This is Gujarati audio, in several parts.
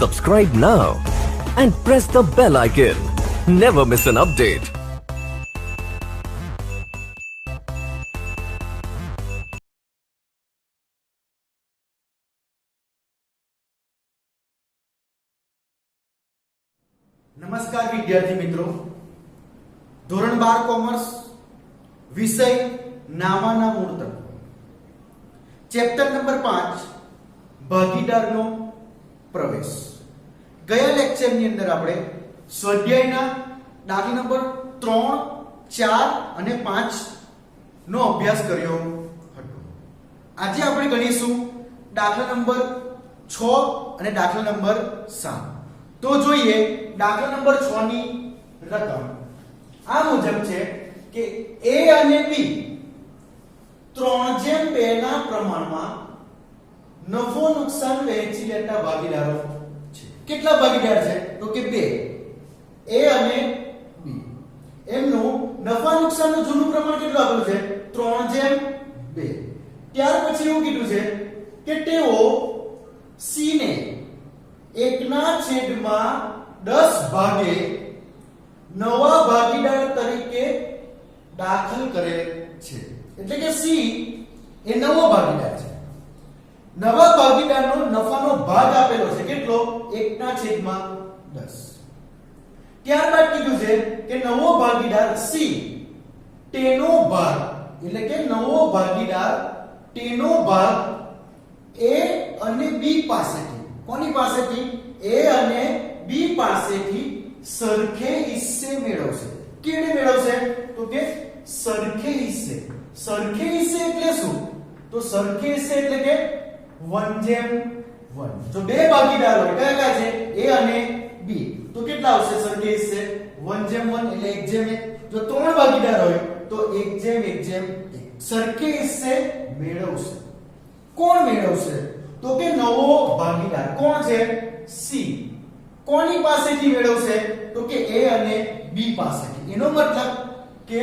Subscribe now and press the bell icon. Never miss an update. નમસ્કાર વિદ્યાર્થી મિત્રો, ધોરણ 12 કોમર્સ વિષય નામાના મૂળ તત્વો, ચેપ્ટર નંબર 5 ભાગીદારનો પ્રવેશ. ગયા લેક્ચરની અંદર આપણે સ્વાધ્યાયના દાખલા નંબર 3, 4 અને 5 નો અભ્યાસ કર્યો હતો. આજે આપણે ગણીશું દાખલા નંબર 6 અને દાખલા નંબર 7. તો જોઈએ દાખલા નંબર 6 ની રકમ આ મુજબ છે કે A અને B 3:2 ના પ્રમાણમાં નફો નુકસાન વહેંચી લેતા ભાગીદારો છે. કેટલા ભાગીદાર છે? તો કે 2, A અને B. એમનું નફા નુકસાનનું જૂનું પ્રમાણ કેટલું આપેલું છે? 3:2. ત્યાર પછી એવું કીધું છે કે તેઓ C ને 1/10 ભાગે નવા ભાગીદાર તરીકે દાખલ કરે છે. એટલે કે C એ નવો ભાગીદાર છે. નવા ભાગીદારનો નફાનો ભાગ આપેલો છે. કેટલો? 1/10. ત્યારબાદ કીધું છે કે નવો ભાગીદાર C તેનો ભાગ, એટલે કે નવો ભાગીદાર તેનો ભાગ A અને B પાસેથી, કોની પાસેથી? A અને B પાસેથી સરખે હિસ્સે મેળવશે. કેને મેળવશે? તો કે સરખે હિસ્સે. સરખે હિસ્સે એટલે શું? તો સરખે હિસ્સે એટલે કે 1:1. જો બે ભાગીદાર હોય, કયા કયા છે? A અને B, તો કેટલા આવશે સરખે હિસ્સે? 1:1 એટલે 1:1. જો ત્રણ ભાગીદાર હોય તો 1:1. સરખે હિસ્સે મેળવશે. કોણ મેળવશે? તો કે નવો ભાગીદાર. કોણ છે? C. કોની પાસેથી મેળવશે? તો કે A અને B પાસેથી. એનો મતલબ કે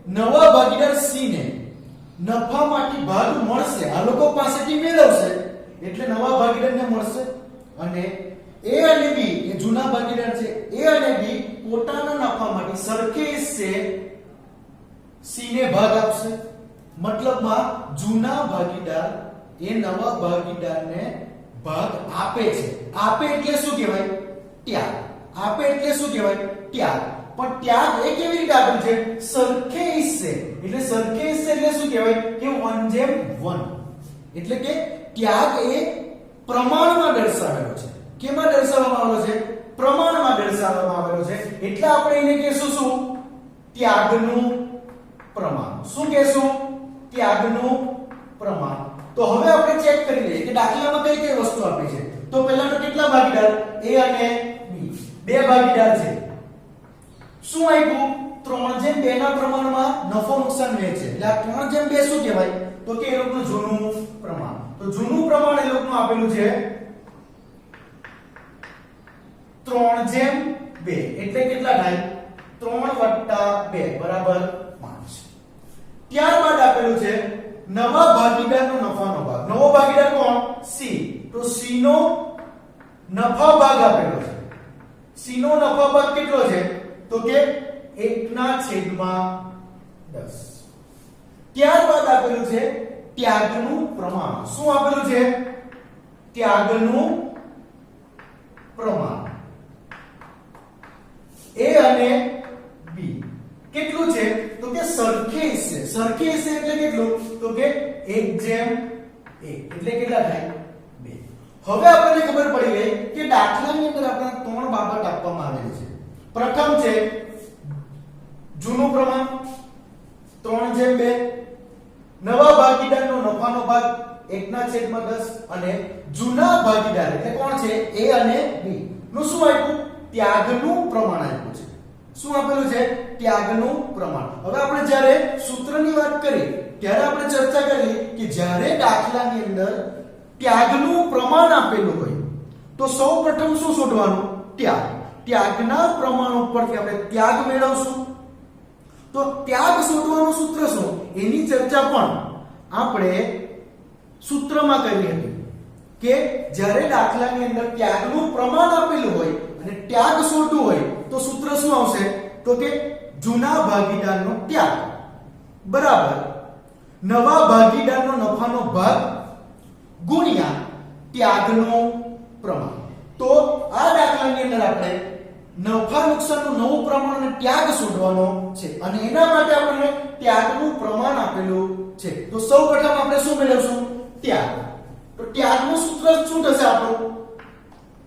નવા ભાગીદાર C ને નફામાંથી ભાગ મળશે, આ લોકો પાસેથી મેળવશે, એટલે નવા ભાગીદારને મળશે. અને A અને B એ જૂના ભાગીદાર છે. A અને B પોતાના નફામાંથી સરખે હિસ્સે C ને ભાગ આપશે. મતલબમાં જૂના ભાગીદાર એ નવા ભાગીદારને ભાગ આપે છે. આપે એટલે શું કહેવાય? ત્યાગ. આપે એટલે શું કહેવાય? ત્યાગ. પણ ત્યાગ એ કેવી રીતે આપે છે? સરખે હિસ્સે. એટલે સરખે હિસ્સે એટલે શું કહેવાય? કે 1:1. એટલે કે ત્યાગ એ પ્રમાણમાં દર્શાવેલો છે. કેમાં દર્શાવવામાં આવેલો છે? પ્રમાણમાં દર્શાવવામાં આવેલો છે. એટલે આપણે એને કહેશું શું? ત્યાગનું પ્રમાણ. શું કહેશું? ત્યાગનું પ્રમાણ. તો હવે આપણે ચેક કરી લઈએ કે દાખલામાં કઈ કઈ વસ્તુ આપી છે. તો પહેલા તો કેટલા ભાગીદાર? A અને B, બે ભાગીદાર છે. શું આપ્યું? 3:2 ના પ્રમાણમાં નફો નુકસાન વહેંચે. એટલે આ 3:2 શું કહેવાય? તો કે એ લોકોનું જૂનું પ્રમાણ. તો જૂનું પ્રમાણ એ લોકોનું આપેલું છે 3:2. એટલે કેટલા થાય? 3+2 બરાબર 5. ત્યારબાદ આપેલું છે નવા ભાગીદારનો નફાનો ભાગ. નવો ભાગીદાર કોણ? C. તો C નો નફા ભાગ આપેલો છે. C નો નફા ભાગ કેટલો છે? તો કે 1/10. ત્યારબાદ આપેલું છે ત્યાગનું પ્રમાણ. શું આપેલું છે? ત્યાગનું પ્રમાણ. A અને B કેટલું છે? તો કે સરખે હિસ્સે. સરખે હિસ્સે એટલે કેટલું? તો કે 1:1. એટલે કેટલા થાય? 2. હવે આપણને ખબર પડી ગઈ કે દાખલાની અંદર આપણે ત્રણ બાબત આપવામાં આવેલી છે. પ્રથમ છે જૂનું પ્રમાણ 3:2, નવા ભાગીદારનો નફાનો ભાગ 1/10 અને જૂના ભાગીદાર એટલે કોણ છે? A અને B નું શું આપ્યું? ત્યાગનું પ્રમાણ આપ્યું છે. શું આપેલું છે? ત્યાગનું પ્રમાણ. હવે આપણે જ્યારે સૂત્રની વાત કરી ત્યારે આપણે ચર્ચા કરી કે જ્યારે દાખલાની અંદર ત્યાગનું પ્રમાણ આપેલું હોય તો સૌપ્રથમ શું શોધવાનું? ત્યાગ. ત્યાગના પ્રમાણ ઉપરથી આપણે ત્યાગ મેળવશું. તો ત્યાગ શોધવાનું સૂત્ર શું? એની ચર્ચા પણ આપણે સૂત્રમાં કરી હતી. કે જ્યારે દાખલાની અંદર ત્યાગનું પ્રમાણ આપેલું હોય અને ત્યાગ શોધવું હોય તો સૂત્ર શું આવશે તો કે જૂના ભાગીદારનો ત્યાગ બરાબર નવા ભાગીદારનો નફાનો ભાગ ગુણ્યા ત્યાગનું પ્રમાણ. તો આ દાખલાની અંદર આપણે નફા નુકસાનનું નવું પ્રમાણ અને ત્યાગ શોધવાનો છે અને એના માટે આપણને ત્યાગનું પ્રમાણ આપેલું છે. તો સૌપ્રથમ આપણે શું મેળવશું ત્યાગ. તો ત્યાગનું સૂત્ર શું થશે આપણું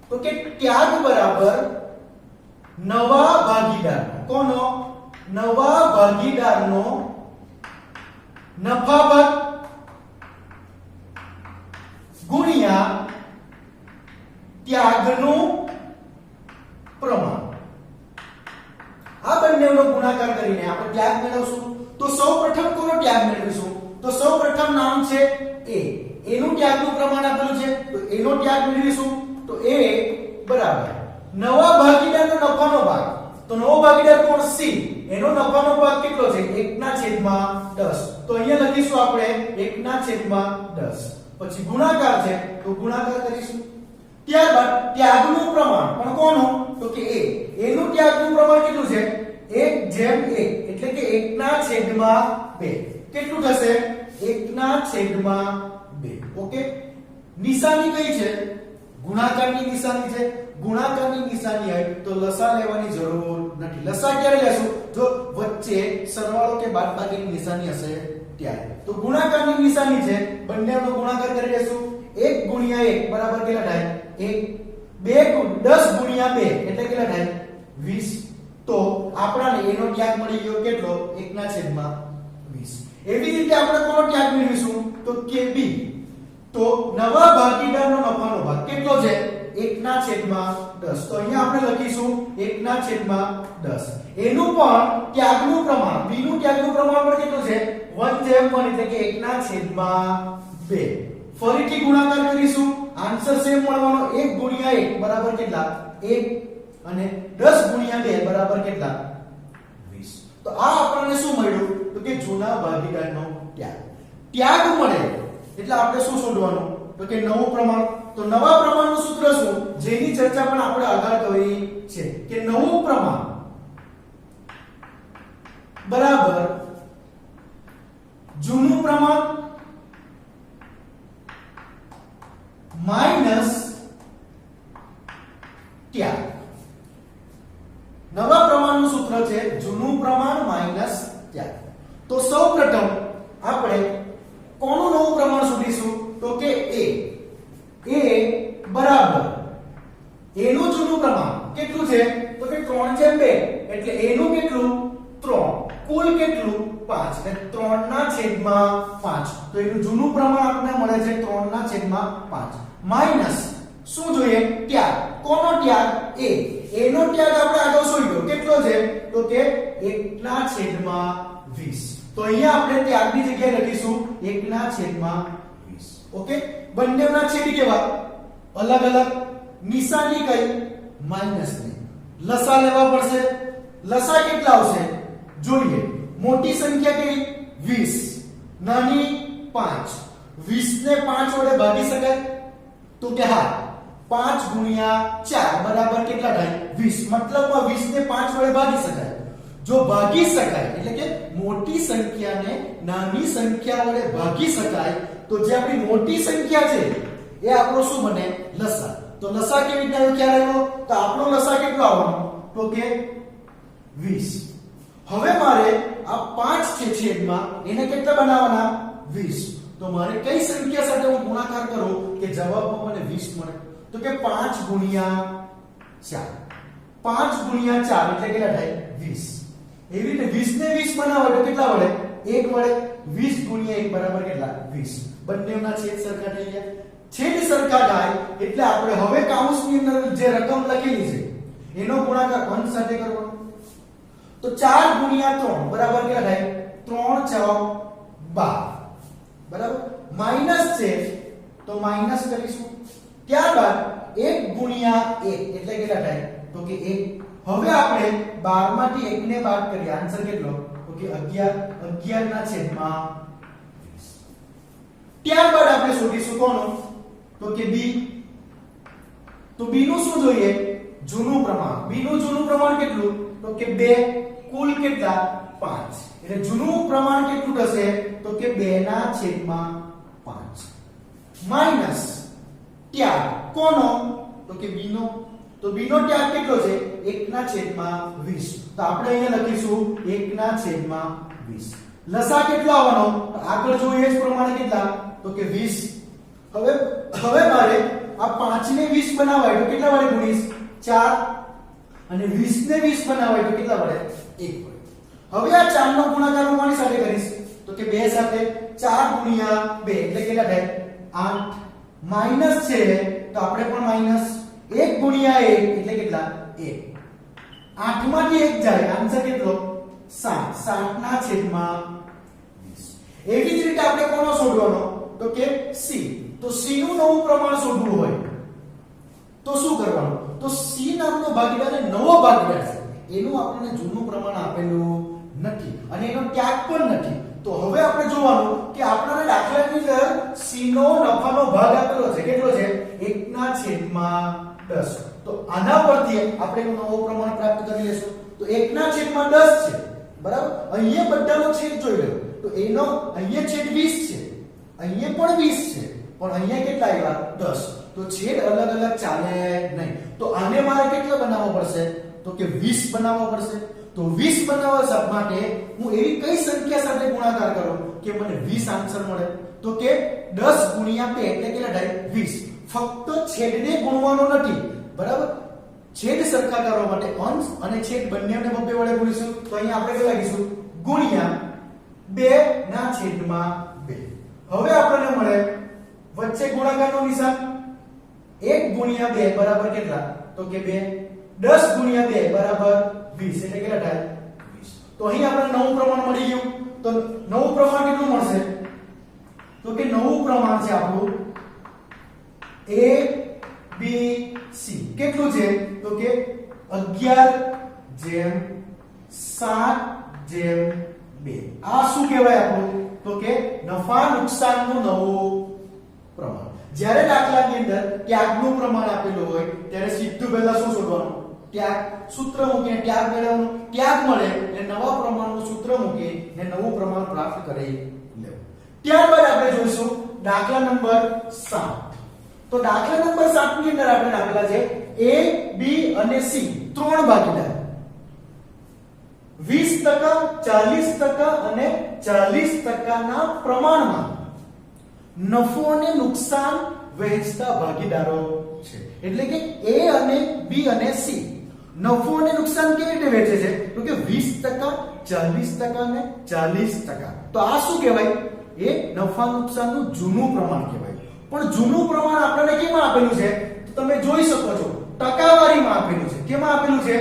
તો કે ત્યાગ બરાબર નવા ભાગીદાર કોનો નવા ભાગીદારનો નફા ભાગ ગુણ્યા ત્યાગનું પ્રમાણ. આ બંનેનો ગુણાકાર કરીને આપણે ત્યાગ મેળવશું. તો સૌપ્રથમ કોનો ત્યાગ મેળવીશું તો સૌપ્રથમ નામ છે a. એનું ત્યાગનું પ્રમાણ આપેલું છે તો એનો ત્યાગ મેળવીશું. તો a બરાબર નવા ભાગીદારનો નફાનો ભાગ. તો નવો ભાગીદાર કોણ c. એનો નફાનો ભાગ કેટલો છે 1/10. તો અહીંયા લખીશું આપણે 1/10. પછી ગુણાકાર છે તો ગુણાકાર કરીશું. ત્યારબાદ ત્યાગનું પ્રમાણ પણ કોનું તો કે a. એનું ત્યાગનું પ્રમાણ કેટલું છે 1/1 એટલે કે 1/2. કેટલું થશે 1/2. ઓકે. નિશાની કઈ છે ગુણાકારની નિશાની છે. ગુણાકારની નિશાની હોય તો લસા લેવાની જરૂર નથી. લસા ક્યારે લેશું જો વચ્ચે સરવાળો કે બાદબાકીની નિશાની હશે ત્યારે. તો ગુણાકારની નિશાની છે બંનેનો ગુણાકાર કરી લેશું. 1 ગુણ્યા 1 બરાબર કેટલા થાય 1 10 ગુણ્યા 2 એટલે કેટલા થાય 20. તો આપણને એનો ત્યાગ મળી ગયો કેટલો 1/20. એવી રીતે આપણે કોનો ત્યાગ મેળવીશું તો કે b. તો નવા ભાગીદારનો નફાનો ભાગ કેટલો છે 1/10. તો અહીંયા આપણે લખીશું 1/10. એનું પણ ત્યાગનું પ્રમાણ b નું ત્યાગનું પ્રમાણ પણ કેટલું છે 1/1 એટલે કે 1/2. ફરીથી ગુણાકાર કરીશું. આન્સર સેમ મળવાનો 1 ગુણ્યા 1 બરાબર કેટલા 1 અને 10 ગુણ્યા 2 બરાબર કેટલા 20. તો આ આપણને શું મળ્યું તો કે જૂના ભાગીદારનો ત્યાગ. ત્યાગ મળે એટલે આપણે શું શોધવાનું તો કે નવું પ્રમાણ. તો નવા પ્રમાણનું સૂત્ર શું જેની ચર્ચા પણ આપણે આગળ કરી છે કે નવું પ્રમાણ બરાબર જૂનું પ્રમાણ માઈનસ ત્યાગ. નવા પ્રમાણનું સૂત્ર છે જૂનું પ્રમાણ માઈનસ ત્યાગ. તો સૌપ્રથમ આપણે કોનું નવું પ્રમાણ શોધીશું તો કે a. a બરાબર એનું જૂનું પ્રમાણ કેટલું છે તો કે 3/2 એટલે એનું કેટલું 3 કુલ કેટલું 5 એટલે 3/5. તો એનું જૂનું પ્રમાણ આપણને મળે છે 3/5 માઈનસ શું જોઈએ ત્યાગ. કોનો ત્યાગ a. એનો ત્યાગ આપણે આગળ શોધ્યો કેટલો છે તો કે 1/20. તો અહીંયા આપણે ત્યાગની જગ્યાએ લખીશું 1/20. ઓકે. બંનેના છેદ કેવા અલગ અલગ. નિશાની કઈ માઈનસ ની. લસા લેવા પડશે. લસા કેટલા આવશે જોઈએ. મોટી સંખ્યા કઈ 20 નાની 5. 20 ને 5 વડે ભાગી શકાય તો કે હા 5 ગુણ્યા 4 બરાબર કેટલા થાય 20. મતલબમાં 20 ને 5 વડે ભાગી શકાય. જો ભાગી શકાય એટલે કે મોટી સંખ્યાને નાની સંખ્યા વડે ભાગી શકાય તો જે આપણી મોટી સંખ્યા છે એ આપણો શું બને લસા. તો લસા કેવી રીતે ખ્યાલ આવ્યો તો આપણો લસા કેટલો આવવાનો તો કે 20. હવે મારે આ 5 છે છેદમાં એને કેટલા બનાવવાના 20. તો મારે કઈ સંખ્યા સાથે હું ગુણાકાર કરું કે જવાબમાં મને 20 મળે તો કે 5 ગુણ્યા 4. 5 ગુણ્યા 4 એટલે કેટલા થાય 20. એવી રીતે 20 ને 20 બનાવો તો કેટલા વડે 1 વડે. 20 ગુણ્યા 1 બરાબર કેટલા 20. બંનેના છેદ સરખા થઈ ગયા. છેદ સરખા થાય એટલે આપણે હવે કૌંસની અંદર જે રકમ લખેલી છે એનો ગુણાકાર અંશ સાથે કરવાનો. તો 4 ગુણ્યા 3 બરાબર કેટલા થાય 3 4 12 બરાબર. માઈનસ છે તો માઈનસ કરીશું. ત્યારબાદ 1 ગુણ્યા 1 એટલે કેટલા થાય તો કે 1. હવે આપણે 12 માંથી 1 ને બાદ કરીએ આન્સર કેટલો તો કે 11 ના છેદમાં 20. ત્યારબાદ આપણે શોધીશું કોનો તો કે b. તો b નું શું જોઈએ? જૂનું પ્રમાણ. b નું જૂનું પ્રમાણ કેટલું? તો કે 2. કુલ કેટલા? 5. એટલે જૂનું પ્રમાણ કેટલું થશે? તો કે 2/5 માઈનસ ત્યાગ કોનો? તો કે b નો. તો b નો ત્યાગ કેટલો છે? 1/20. તો આપણે અહીંયા લખીશું 1/20. લસા કેટલો આવવાનો? તો આગળ જોઈએ એ જ પ્રમાણે કેટલા? તો કે 20. હવે મારે આ 5 ને 20 બનાવાય તો કેટલા વડે ગુણીશ? 4. અને 20 ને 20 બનાવાય તો કેટલા વડે? 1 વડે. હવે આ 4 નો ગુણાકાર હું કોની સાથે કરીશ? તો કે 2 સાથે. 4 ગુણ્યા 2 એટલે કેટલા થાય? 8. માઈનસ છે તો આપણે પણ માઈનસ. 1 ગુણ્યા 1 એટલે કેટલા? 1. 8 માંથી 1 જાય આન્સર કેટલો? 7. 7/20. એવી જ રીતે આપણે કોનો શોધવાનો? તો કે c. તો c નું નવું પ્રમાણ શોધવું હોય તો શું કરવાનું? તો c નામનો ભાગીદાર એ નવો ભાગીદાર છે. એનું આપણને જૂનું પ્રમાણ આપેલું નથી અને એનો ત્યાગ પણ નથી. તો હવે આપણે જોવાનું કે આપણા દાખલાની અંદર c નો નફાનો ભાગ આપેલો છે. કેટલો છે? 1/10. તો આના પરથી આપણે નવો પ્રમાણ પ્રાપ્ત કરી લેશું. તો 1/10 છે. બરાબર? અહીંયા બધાનો છેદ જોઈ લો. તો એનો અહીંયા છેદ 20 છે. અહીંયા પણ 20 છે. પણ અહીંયા કેટલા આવ્યા? 10. તો છેદ અલગ અલગ ચાલે નહીં. તો આને મારે કેટલા બનાવવો પડશે? તો કે 20 બનાવવો પડશે. તો 20 બનાવવા માટે હું એવી કઈ સંખ્યા સાથે ગુણાકાર કરું કે મને 20 આન્સર મળે? તો કે 10 ગુણ્યા 2 એટલે કેટલા થાય? 20. ફક્ત છેદને ગુણવાનો નથી. બરાબર? છેદ સરખા કરવા માટે અંશ અને છેદ બંનેને બબ્બે વડે ગુણીશું. તો અહીંયા આપણે કેટલા લખીશું? ગુણ્યા 2/2. હવે આપણને મળે વચ્ચે ગુણાકારનું નિશાન. 1 ગુણ્યા 2 બરાબર કેટલા? તો કે 2. 10 ગુણ્યા 2 બરાબર 20 એટલે કેટલા થાય? 20. તો અહીં આપણને નવું પ્રમાણ મળી ગયું. તો નવું પ્રમાણ કેટલું મળશે? તો કે નવું પ્રમાણ છે આપણું a b c. કેટલું છે? તો કે 11/7/2. આ શું કહેવાય આપણું? તો કે નફા નુકસાનનું નવું પ્રમાણ. જ્યારે દાખલાની અંદર ત્યાગનું પ્રમાણ આપેલું હોય ત્યારે સીધું પહેલા શું શોધવાનું? ત્યાગ. સૂત્ર મૂકીને ત્યાગ મેળવવાનું. ત્યાગ મળે એટલે નવા પ્રમાણનું સૂત્ર મૂકીને નવું પ્રમાણ પ્રાપ્ત કરી લેવું. ત્યારબાદ આપણે જોઈશું દાખલા નંબર 7. તો દાખલા નંબર 7 ની અંદર આપણે આપેલા છે a b અને c ત્રણ ભાગીદાર. 20%, 40% અને 40% ના પ્રમાણમાં નફો અને નુકસાન વહેંચતા ભાગીદારો છે. એટલે કે a અને b અને c નફો અને નુકસાન કેવી રીતે વહેંચે છે? તો કે 20%, 40% અને 40%. તો આ શું કહેવાય? એ નફા નુકસાનનું જૂનું પ્રમાણ કહેવાય. પણ જૂનું પ્રમાણ આપણને કેમાં આપેલું છે? તો તમે જોઈ શકો છો ટકાવારીમાં આપેલું છે. કેમાં આપેલું છે?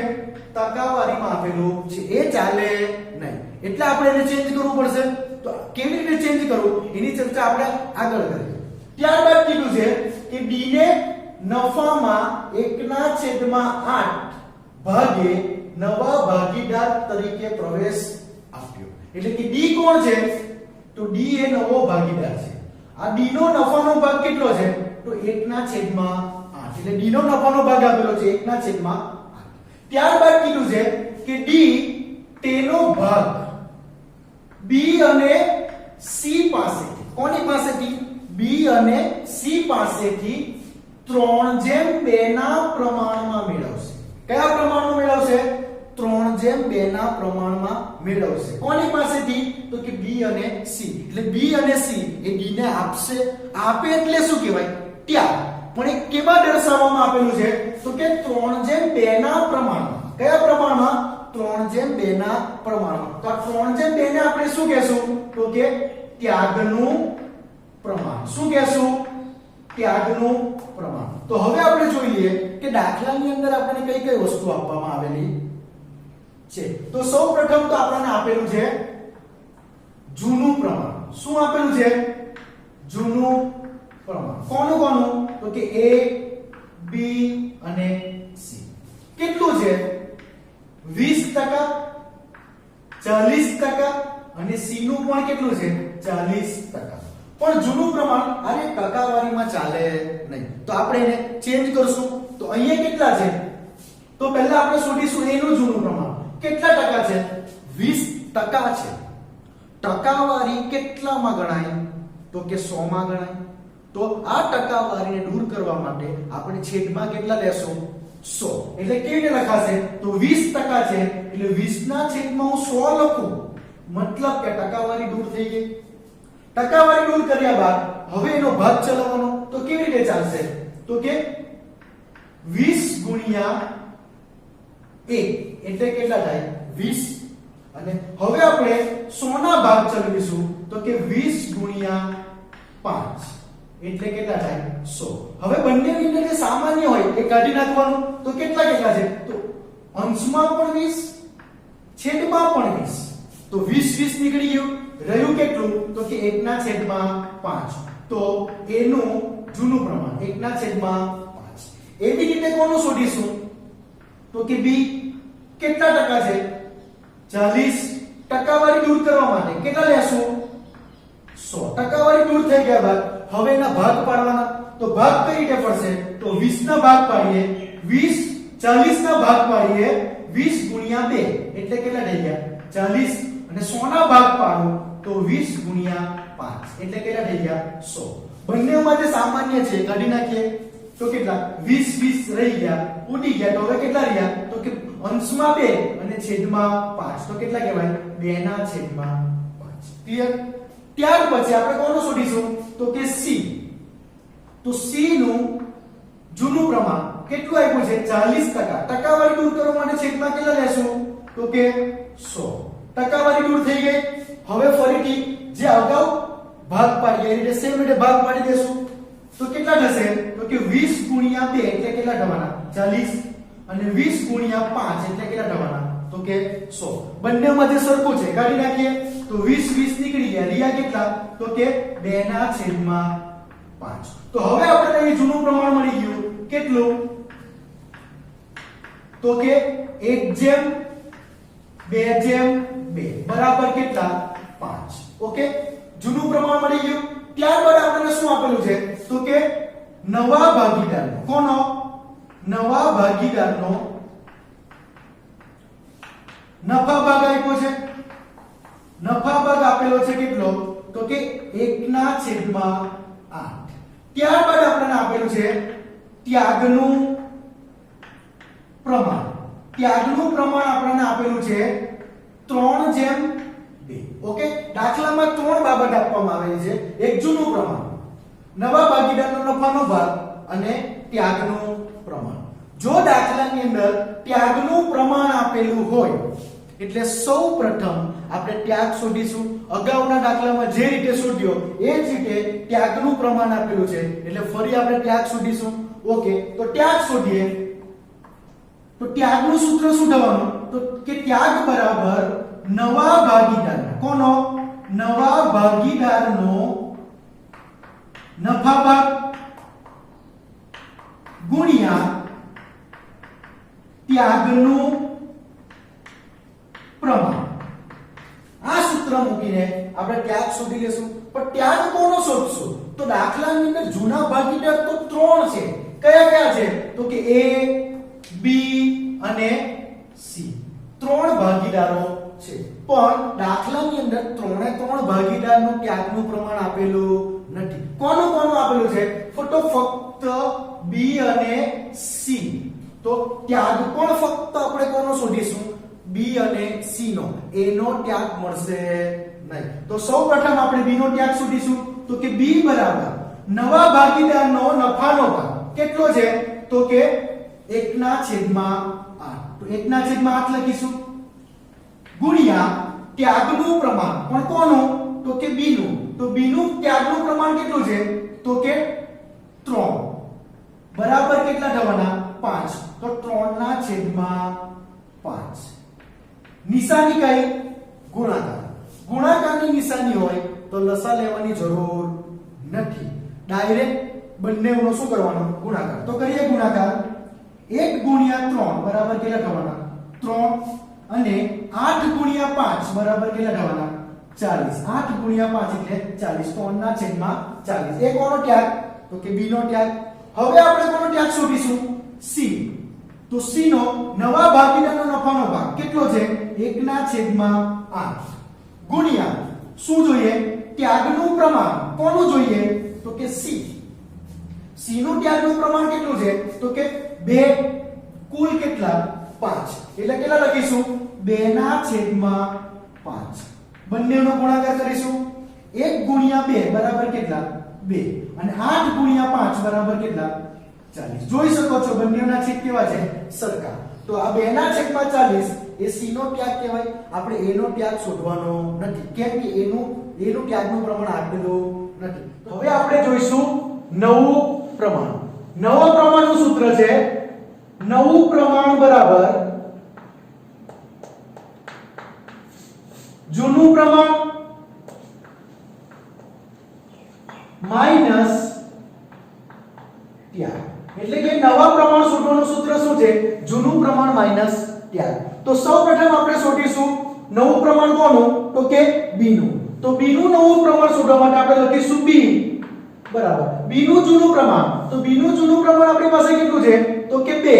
ટકાવારીમાં આપેલું છે. એ ચાલે નહીં. એટલે આપણે એને ચેન્જ કરવું પડશે. તો કેવી રીતે ચેન્જ કરવું એની ચર્ચા આપણે આગળ કરીએ. ત્યારબાદ કીધું છે કે d ને નફામાં 1/8 ભાગે નવા ભાગીદાર તરીકે પ્રવેશ આપ્યો. એટલે કે d કોણ છે? તો d એ નવો ભાગીદાર છે. આ d નો નફાનો ભાગ કેટલો છે? તો 1/8. એટલે d નો નફાનો ભાગ આપેલો છે 1/8. ત્યારબાદ કીધું છે કે d તેનો ભાગ b અને c પાસેથી. કોની પાસેથી? b અને c પાસેથી 3/2 ના પ્રમાણમાં મેળવશે. કયા પ્રમાણમાં મેળવશે? 3/2 ના પ્રમાણમાં મેળવશે. કોની પાસેથી? તો કે b અને c. એટલે b અને c એ d ને આપશે. આપે એટલે શું કહેવાય? ત્યાગ. પણ એ કેવા દર્શાવવામાં આપેલું છે? તો કે 3/2 ના પ્રમાણમાં. કયા પ્રમાણમાં? 3/2 ના પ્રમાણમાં. તો આ 3/2 ને આપણે શું કહેશું? તો કે ત્યાગનું પ્રમાણ. શું કહેશું? ત્યાગનું પ્રમાણ. તો હવે આપણે જોઈ લઈએ કે દાખલાની અંદર આપણને કઈ કઈ વસ્તુ આપવામાં આવેલી છે. તો સૌપ્રથમ તો આપણને આપેલું છે જૂનું પ્રમાણ. શું આપેલું છે? જૂનું પ્રમાણ. કોનું કોનું? તો કે a b અને c. કેટલું છે? 20%, 40% અને c નું પણ કેટલું છે? 40%. પણ જૂનું પ્રમાણ આને ટકાવારીમાં ચાલે નહીં, તો આપણે એને ચેન્જ કરશું. તો અહીંયા કેટલા છે? તો પહેલા આપણે શોધીશું એનું જૂનું પ્રમાણ. કેટલા ટકા છે? 20% છે. ટકાવારી કેટલામાં ગણાય? તો કે 100 માં ગણાય. તો આ ટકાવારીને દૂર કરવા માટે આપણે છેદમાં કેટલા લેશું? 100. એટલે કેવી રીતે લખાશે? તો 20% છે એટલે 20 ના છેદમાં હું 100 લખું, મતલબ કે ટકાવારી દૂર થઈ ગઈ. ટકાવારી દૂર કર્યા બાદ હવે એનો ભાગ ચલાવવાનો. તો કેવી રીતે ચાલશે? તો કે 20 ગુણ્યા 1 એટલે કેટલા થાય? 20. અને હવે આપણે 100 ના ભાગ ચલાવીશું તો કે 20 ગુણ્યા 5 એટલે કેટલા થાય? 100. હવે બંનેની અંદર જે સામાન્ય હોય એ કાઢી નાખવાનું. તો કેટલા કેટલા છે? તો અંશમાં પણ 20, છેદમાં પણ 20. તો 20 નીકળી ગયું. રહ્યું કેટલું? તો કે 1/5. તો એનું જૂનું પ્રમાણ 1/5. એવી રીતે કોનું શોધીશું? તો કે બી. કેટલા ટકા છે? 40. ટકાવારી દૂર કરવા માટે કેટલા લેશું? 100. ટકાવારી દૂર થઈ ગયા બાદ હવે એના ભાગ પાડવાના. તો ભાગ કઈ રીતે પડશે? તો 20 ના ભાગ પાડીએ 20, 40 ના ભાગ પાડીએ 20 ગુણ્યા 2 એટલે કેટલા થઈ ગયા? 40. અને 100 ના ભાગ પાડો તો 20 ગુણ્યા 5 એટલે કેટલા થઈ ગયા? 100. બંનેમાં જે સામાન્ય છે કાઢી નાખીએ તો કેટલા? 20 રહી ગયા, ઉડી ગયા. તો હવે કેટલા રહ્યા? તો કે અંશમાં 2 અને છેદમાં 5. તો કેટલા કહેવાય? 2/5. ક્લિયર? ત્યાર પછી આપણે કોનું શોધીશું? તો કે સી. તો સી નું જૂનું પ્રમાણ કેટલું આપ્યું છે? 40%. ટકાવારી દૂર કરવા માટે છેદમાં કેટલા લેશું? તો કે 100. ટકાવારી દૂર થઈ ગઈ. હવે ફરીથી જે અગાઉ ભાગ પાડીએ એ રીતે સેમ રીતે ભાગ પાડી દેશું. તો કેટલા થશે? તો કે 20 ગુણ્યા 2 એટલે કેટલા થવાના? 40. અને 20 ગુણ્યા 5 એટલે કેટલા થવાના? તો કે 100. બંનેમાં જે સરખું છે કાઢી નાખીએ તો 20 નીકળી ગયા. રહ્યા કેટલા? તો કે 2/5. તો હવે આપણે અહીં જૂનું પ્રમાણ મળી ગયું. કેટલું? તો કે 1/2 બરાબર કેટલા? 5. ઓકે, જૂનું પ્રમાણ મળી ગયું. ત્યારબાદ આપણને શું આપેલું છે? તો કે નવા ભાગીદારનો. કોનો? નવા ભાગીદારનો નફા ભાગ આપ્યો છે. નફા ભાગ આપેલો છે કેટલો? તો કે 1/8. ત્યારબાદ આપણને આપેલું છે ત્યાગનું પ્રમાણ. ત્યાગનું પ્રમાણ આપણને આપેલું છે 3/2. ઓકે, દાખલામાં 3 બાબત આપવામાં આવેલી છે. એક જૂનું પ્રમાણ, નવા ભાગીદારનો નફાનો ભાગ અને ત્યાગનું પ્રમાણ. જો દાખલાની અંદર ત્યાગનું પ્રમાણ આપેલું હોય એટલે સૌપ્રથમ આપણે ત્યાગ શોધીશું. અગાઉના દાખલામાં જે રીતે શોધ્યો એ જ રીતે ત્યાગનું પ્રમાણ આપેલું છે એટલે ફરી આપણે ત્યાગ શોધીશું. ઓકે, તો ત્યાગ શોધીએ તો ત્યાગનું સૂત્ર શું થવાનું? તો કે ત્યાગ બરાબર નવા ભાગીદાર. કોનો? નવા ભાગીદારનો નફા ભાગ ગુણ્યા ત્યાગનું પ્રમાણ. આ સૂત્ર મૂકીને આપણે ત્યાગ શોધી લેશું. પણ ત્યાગ કોનો શોધશું? તો દાખલાની અંદર જૂના ભાગીદાર તો 3 છે. કયા કયા છે? તો કે A, B અને C. 3 ભાગીદારો છે. પણ દાખલાની અંદર 3 ભાગીદારનું ત્યાગનું પ્રમાણ આપેલું નથી. કોનું આપેલું છે? ફક્ત B અને C. તો ત્યાગ પણ ફક્ત આપણે કોનો શોધીશું? B અને C નો. A નો ત્યાગ મળશે નહીં. તો સૌપ્રથમ આપણે B નો ત્યાગ શોધીશું. તો કે B બરાબર નવા ભાગીદારનો નફાનો ભાગ કેટલો છે? તો કે 1/8. તો 1/8 લખીશું ગુણ્યા ત્યાગનું પ્રમાણ. પણ કોનું? તો કે B નું. તો B નું ત્યાગનું પ્રમાણ કેટલું છે? તો કે 3 બરાબર કેટલા થવાના? 5. તો 3/5. નિશાની કઈ? ગુણાકાર. ગુણાકારની નિશાની હોય તો લસા લેવાની જરૂર નથી. ડાયરેક્ટ બંનેનો શું કરવાનો? ગુણાકાર. તો કરીએ ગુણાકાર. 1 ગુણ્યા 3 બરાબર કેટલા થવાના? 3. અને 8 ગુણ્યા 5 બરાબર કેટલા થવાના? 40 8 ગુણ્યા 5 એટલે 40 તો 3 ના છેદમાં 40 એ કોનો ત્યાગ તો કે b નો ત્યાગ હવે આપણે કોનો ત્યાગ શોધીશું c તો c નો નવા ભાગીદારનો નફાનો ભાગ કેટલો છે 1 ના છેદમાં 8 ગુણ્યા શું જોઈએ ત્યાગનું પ્રમાણ કોનું જોઈએ તો કે c c નું ત્યાગનું પ્રમાણ કેટલું છે તો કે 2 કુલ કેટલા 5 એટલે કેટલા લખીશું 2 ના છેદમાં 5 બંનેનો ગુણાકાર કરીશું 1 ગુણ્યા 2 બરાબર કેટલા 2 અને 8 ગુણ્યા 5 બરાબર કેટલા 40 જોઈ શકો છો બંનેના છેદ કેવા છે સરખા તો આ 2 ના છેદમાં 40 એ c નો ત્યાગ કહેવાય આપણે a નો ત્યાગ શોધવાનો નથી કેમ કે a નું ત્યાગનું પ્રમાણ આપેલું નથી હવે આપણે જોઈશું નવું પ્રમાણ નવા પ્રમાણનું સૂત્ર છે નવું પ્રમાણ બરાબર જૂનું પ્રમાણ માઈનસ ત્યાગ એટલે કે નવા પ્રમાણ શોધવાનું સૂત્ર શું છે જૂનું પ્રમાણ માઈનસ ત્યાગ તો સૌપ્રથમ આપણે શોધીશું નવું પ્રમાણ કોનું તો કે b નું તો b નું નવું પ્રમાણ શોધવા માટે આપણે લખીશું b બરાબર b નું જૂનું પ્રમાણ તો b નું જૂનું પ્રમાણ આપણી પાસે કેટલું છે તો કે 2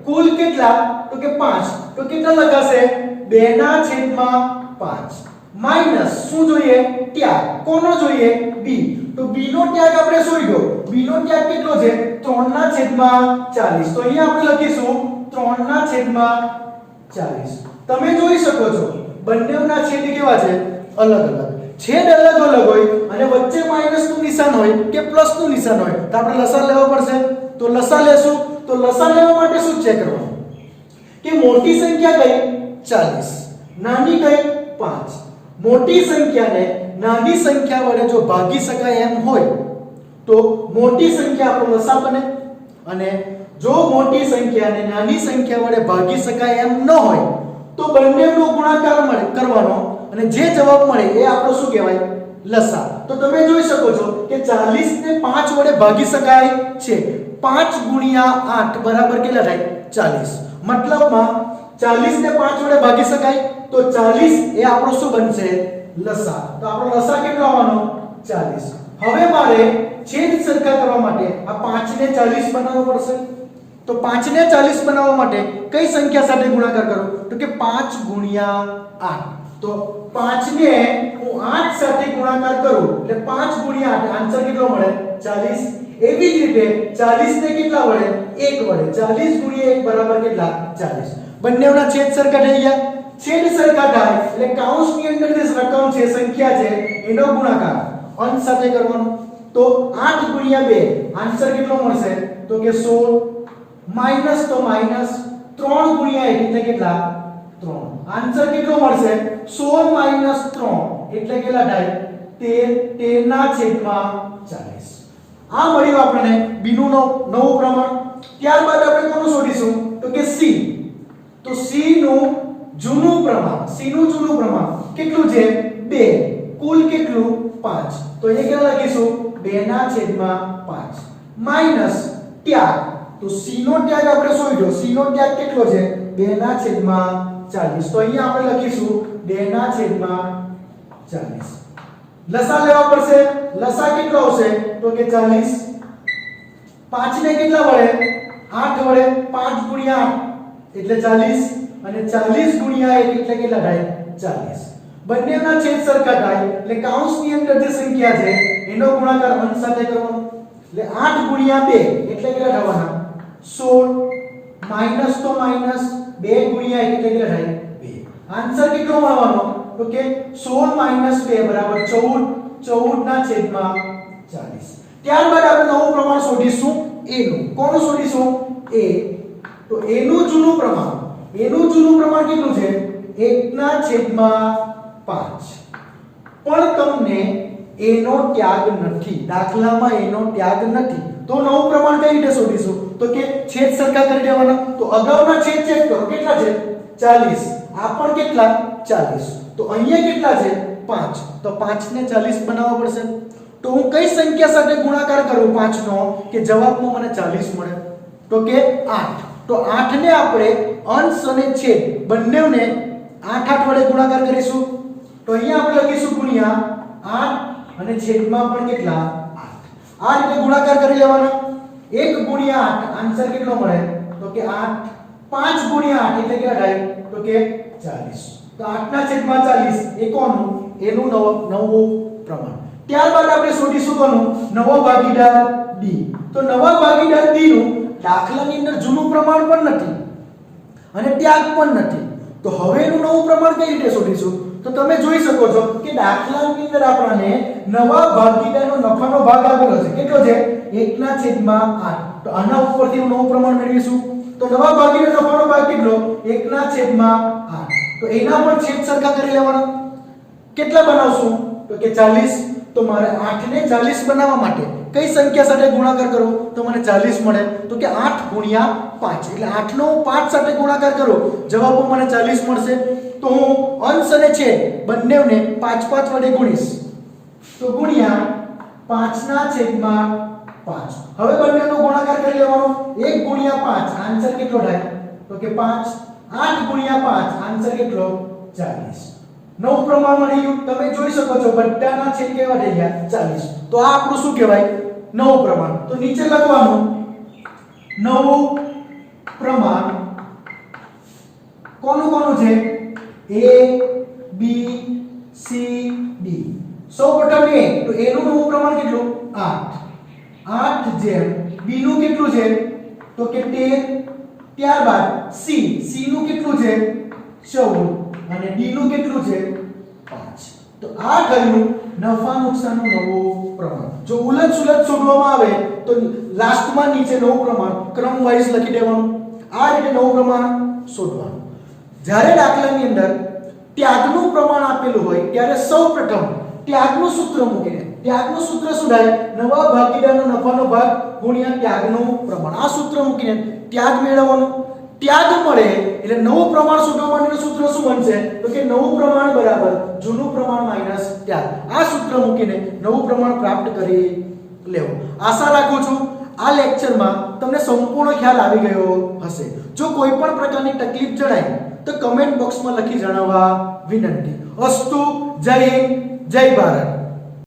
કુલ કેટલા તો કે 5 તો કેટલા લખાશે 2 ના છેદમાં 5 માઈનસ શું જોઈએ ત્યાગ કોનો જોઈએ b તો b નો ત્યાગ આપણે શોધ્યો b નો ત્યાગ કેટલો છે 3 ના છેદમાં 40 તો અહીંયા આપણે લખીશું 3 ના છેદમાં 40 તમે જોઈ શકો છો બંનેના છેદ કેવા છે અલગ અલગ છેદ અલગ અલગ હોય અને વચ્ચે માઈનસ નું નિશાન હોય કે પ્લસ નું નિશાન હોય તો આપણે લસા લેવો પડશે તો લસા લેશું તો લસા લેવા માટે શું ચેક કરવાનું કે મોટી સંખ્યા કઈ 40 નાની કઈ 5 મોટી સંખ્યાને નાની સંખ્યા વડે જો ભાગી શકાય એમ હોય તો મોટી સંખ્યા આપણો લસા બને અને જો મોટી સંખ્યાને નાની સંખ્યા વડે ભાગી શકાય એમ ન હોય તો બંનેનો ગુણાકાર કરવાનો અને જે જવાબ મળે એ આપણો શું કહેવાય લસા તો તમે જોઈ શકો છો કે 40 ને 5 વડે ભાગી શકાય છે 5 ગુણ્યા 8 બરાબર કેટલા થાય 40 મતલબમાં 40 ને 5 વડે ભાગી શકાય તો 40 એ આપણો શું બનશે લસા તો આપણો લસા કેટલો આવવાનો 40 હવે મારે છેદ સરખા કરવા માટે આ 5 ને 40 બનાવવો પડશે તો 5 ને 40 બનાવવા માટે કઈ સંખ્યા સાથે ગુણાકાર કરો તો કે 5 ગુણ્યા 8 તો 5 ને હું 8 સાથે ગુણાકાર કરું એટલે 5 ગુણ્યા 8 આન્સર કેટલો મળે 40 એવી જ રીતે 40 ને કેટલા વડે 1 વડે 40 ગુણ્યા 1 બરાબર કેટલા 40 બંનેના છેદ સરખા થઈ ગયા છેદ સરખા થાય એટલે કૌંસની અંદર જે રકમ છે સંખ્યા છે એનો ગુણાકાર અંશ સાથે કરવાનો તો 8 ગુણ્યા 2 આન્સર કેટલો મળશે તો કે 16 માઈનસ તો માઈનસ 3 ગુણ્યા 1 એટલે કેટલા 3 આન્સર કેટલો મળશે 16 માઈનસ 3 એટલે કેટલા થાય 13 ના છેદમાં 40 આ મળ્યું આપણને b નું નવું પ્રમાણ ત્યારબાદ આપણે કોનું શોધીશું તો કે c તો c નું જૂનું પ્રમાણ કેટલું છે 2 કુલ કેટલું 5 તો એ કેટલા લખીશું 2 ના છેદમાં 5 માઈનસ ત્યાગ તો c નો ત્યાગ આપણે શોધ્યો c નો ત્યાગ કેટલો છે 2 ના છેદમાં 40 તો અહીંયા આપણે લખીશું 2 ના છેદમાં 40 લસા લેવા પડશે લસા કેટલો આવશે તો કે 40 5 ને કેટલા વડે 8 વડે 5 ગુણ્યા 8 એટલે 40 અને 40 ગુણ્યા 1 એટલે કેટલા થાય 40 બંનેના છેદ સરખા થાય એટલે કૌંસની અંદર જે સંખ્યા છે એનો ગુણાકાર અંશ સાથે કરવાનો એટલે 8 ગુણ્યા 2 એટલે કેટલા થવાના 16 માઈનસ તો માઈનસ 2 ગુણ્યા 1 એટલે કેટલા થાય 2 આન્સર કેટલો મળવાનો તો કે 16 માઈનસ 2 બરાબર 14 ના છેદમાં 40 ત્યારબાદ આપણે નવું પ્રમાણ શોધીશું a નું કોનું શોધીશું a તો a નું જૂનું પ્રમાણ કેટલું છે 1 ના છેદમાં 5 પણ તમને a નો ત્યાગ નથી દાખલામાં a નો ત્યાગ નથી તો નવું પ્રમાણ કઈ રીતે શોધીશું તો કે છેદ સરખા કરી દેવાના તો અગાઉના છેદ ચેક કરો કેટલા છે 40 આ પણ કેટલા 40 તો અહીંયા કેટલા છે 5 તો 5 ને 40 બનાવવા પડશે તો હું કઈ સંખ્યા સાથે ગુણાકાર કરું 5 નો કે જવાબમાં મને 40 મળે તો કે 8 તો 8 ને આપણે અંશ અને છેદ બંનેને 8 8 વડે ગુણાકાર કરીશું તો અહીંયા આપણે લખીશું ગુણ્યા 8 અને છેદમાં પણ કેટલા 8 આ રીતે ગુણાકાર કરી લેવાનો 1 ગુણ્યા 8 આન્સર કેટલો મળે તો કે 8 5 ગુણ્યા 8 એટલે કેટલા થાય તો કે 40 તો 8 ના છેદમાં 40 એ કોનું એનું નવું પ્રમાણ ત્યારબાદ આપણે શોધીશું કોનું નવો ભાગીદાર d તો નવા ભાગીદાર d નું દાખલાની અંદર જૂનું પ્રમાણ પણ નથી અને ત્યાગ પણ નથી તો હવે એનું નવું પ્રમાણ કઈ રીતે શોધીશું તો તમે જોઈ શકો છો કે દાખલાની અંદર આપણને નવા ભાગીદારનો નફાનો ભાગ આપેલો છે કેટલો છે 1/8 તો આના ઉપરથી નવું પ્રમાણ મેળવીશું તો નવા ભાગીદાર નફાનો ભાગ કેટલો 1/8 તો એના પણ છેદ સરખા કરી લેવાના કેટલા બનાવશું તો કે 40 તો મારે 8 ને 40 બનાવવા માટે કઈ સંખ્યા સાથે ગુણાકાર કરો તો મને 40 મળે તો કે 8 ગુણ્યા 5 એટલે 8 નો 5 સાથે ગુણાકાર કરો જવાબમાં મને 40 મળશે તો હું અંશ અને છેદ બંનેને 5 વડે ગુણીશ તો ગુણ્યા 5 ના છેદમાં 5 હવે બંનેનો ગુણાકાર કરી લેવાનો 1 ગુણ્યા 5 આન્સર કેટલો થાય તો કે 5 8 ગુણ્યા 5 આન્સર કેટલો 40 નવું પ્રમાણ મળી ગયું તમે જોઈ શકો છો બધાના છેદ કેવા થઈ ગયા 40 તો આ આપણું શું કહેવાય નવું પ્રમાણ તો નીચે લખવાનું નવું પ્રમાણ કોનું છે a b c d સૌપ્રથમ a તો a નું નવું પ્રમાણ કેટલું 8 જેમ b નું કેટલું છે તો કે 13 ત્યારબાદ c નું કેટલું છે 14 અને d નું કેટલું છે 5 તો આ થયું નફા નુકસાનનું નવું પ્રમાણ જો ઉલટ સુલટ શોધવામાં આવે તો લાસ્ટમાં નીચે નવું પ્રમાણ ક્રમ વાઇઝ લખી દેવાનું આ રીતે નવું પ્રમાણ શોધવાનું જ્યારે દાખલાની અંદર ત્યાગનું પ્રમાણ આપેલું હોય ત્યારે સૌપ્રથમ ત્યાગનું સૂત્ર મૂકીને ત્યાગનું સૂત્ર શું થાય નવા ભાગીદારનો નફાનો ભાગ ગુણ્યા ત્યાગનું પ્રમાણ આ સૂત્ર મૂકીને ત્યાગ મેળવવાનું ત્યાગ મળે એટલે નવું પ્રમાણ શોધવા માટેનું સૂત્ર શું બનશે તો કે નવું પ્રમાણ બરાબર જૂનું પ્રમાણ માઈનસ ત્યાગ આ સૂત્ર મૂકીને નવું પ્રમાણ પ્રાપ્ત કરી લેવું આશા રાખું છું આ લેક્ચરમાં તમને સંપૂર્ણ ખ્યાલ આવી ગયો હશે જો કોઈ પણ પ્રકારની તકલીફ જણાય તો કમેન્ટ બોક્સમાં લખી જણાવવા વિનંતી અસ્તુ જય હિન્દ જય ભારત